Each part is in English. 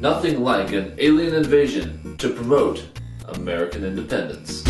Nothing like an alien invasion to promote American independence.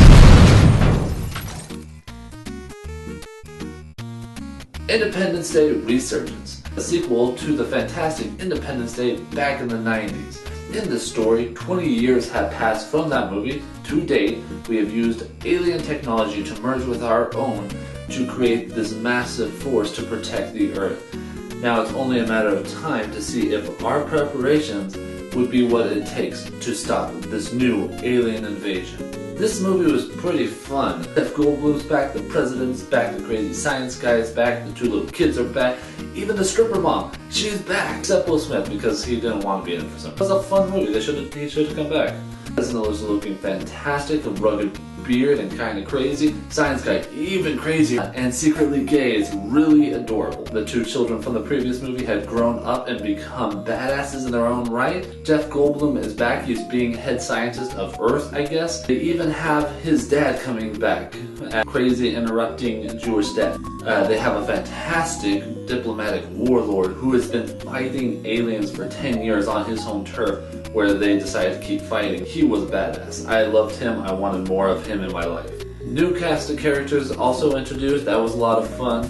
Independence Day Resurgent, a sequel to the fantastic Independence Day back in the 90s. In this story, 20 years have passed from that movie. To date, we have used alien technology to merge with our own to create this massive force to protect the Earth. Now it's only a matter of time to see if our preparations would be what it takes to stop this new alien invasion. This movie was pretty fun. Jeff Goldblum's back, the president's back, the crazy science guy is back, the two little kids are back, even the stripper mom, she's back! Except Will Smith, because he didn't want to be in it for some reason. It was a fun movie, he should have come back. President was looking fantastic, a rugged beard and kind of crazy. Science guy, even crazier, and secretly gay is really adorable. The two children from the previous movie had grown up and become badasses in their own right. Jeff Goldblum is back, he's being head scientist of Earth, I guess. They even have his dad coming back, a crazy interrupting Jewish dad. They have a fantastic diplomatic warlord who has been fighting aliens for 10 years on his home turf, where they decided to keep fighting. He was a badass. I loved him, I wanted more of him in my life. New cast of characters also introduced, that was a lot of fun.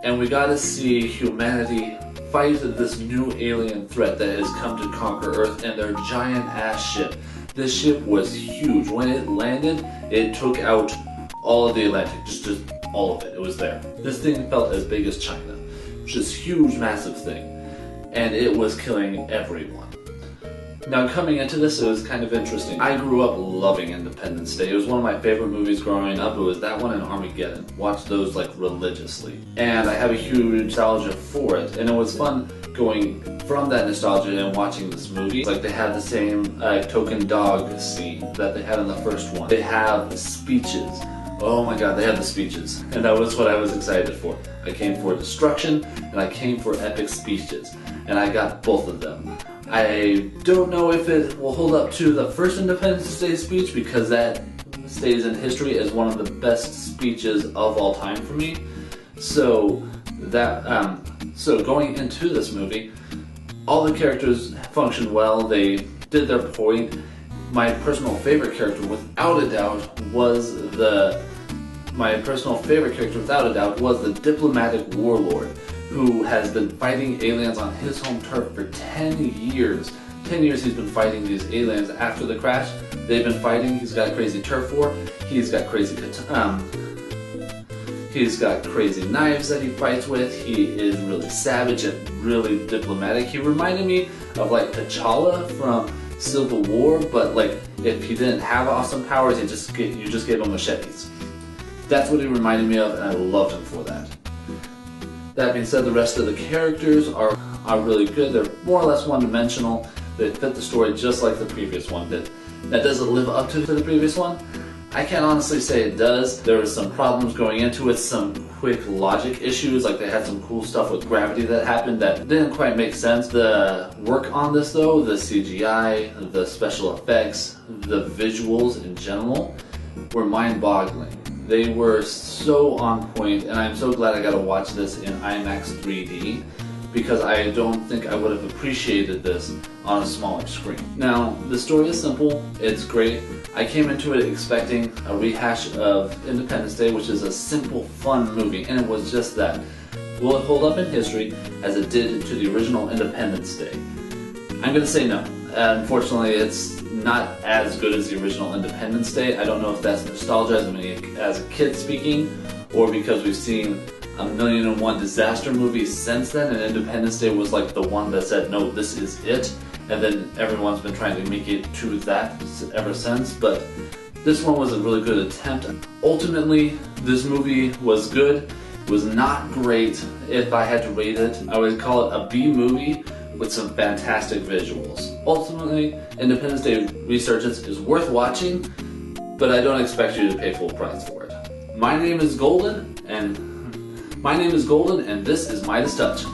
And we got to see humanity fight this new alien threat that has come to conquer Earth in their giant ass ship. This ship was huge. When it landed, it took out all of the Atlantic, just all of it, it was there. This thing felt as big as China. It was this huge, massive thing. And it was killing everyone. Now coming into this, it was kind of interesting. I grew up loving Independence Day. It was one of my favorite movies growing up. It was that one and Armageddon. Watched those like religiously. And I have a huge nostalgia for it. And it was fun going from that nostalgia and watching this movie. It's like they had the same token dog scene that they had in the first one. They have speeches. Oh my god, they had the speeches. And that was what I was excited for. I came for destruction and I came for epic speeches. And I got both of them. I don't know if it will hold up to the first Independence Day speech because that stays in history as one of the best speeches of all time for me. So going into this movie, all the characters functioned well. They did their point. My personal favorite character, without a doubt, was the diplomatic warlord, who has been fighting aliens on his home turf for 10 years. 10 years he's been fighting these aliens after the crash. They've been fighting, he's got a crazy turf war, he's got crazy knives that he fights with, he is really savage and really diplomatic. He reminded me of like T'Challa from Civil War, but like if he didn't have awesome powers, you just gave him machetes. That's what he reminded me of, and I loved him for that. That being said, the rest of the characters are really good. They're more or less one-dimensional. They fit the story just like the previous one did. That doesn't live up to the previous one. I can't honestly say it does. There were some problems going into it, some quick logic issues, like they had some cool stuff with gravity that happened that didn't quite make sense. The work on this though, the CGI, the special effects, the visuals in general, were mind-boggling. They were so on point, and I'm so glad I got to watch this in IMAX 3D because I don't think I would have appreciated this on a smaller screen. Now, the story is simple, it's great. I came into it expecting a rehash of Independence Day, which is a simple, fun movie, and it was just that. Will it hold up in history as it did to the original Independence Day? I'm going to say no. Unfortunately, it's not as good as the original Independence Day. I don't know if that's nostalgia as a kid speaking, or because we've seen a million and one disaster movies since then, and Independence Day was like the one that said, no, this is it, and then everyone's been trying to make it to that ever since, but this one was a really good attempt. Ultimately, this movie was good. It was not great. If I had to rate it, I would call it a B movie with some fantastic visuals. Ultimately, Independence Day Resurgence is worth watching, but I don't expect you to pay full price for it. My name is Golden, and this is Midas Touch.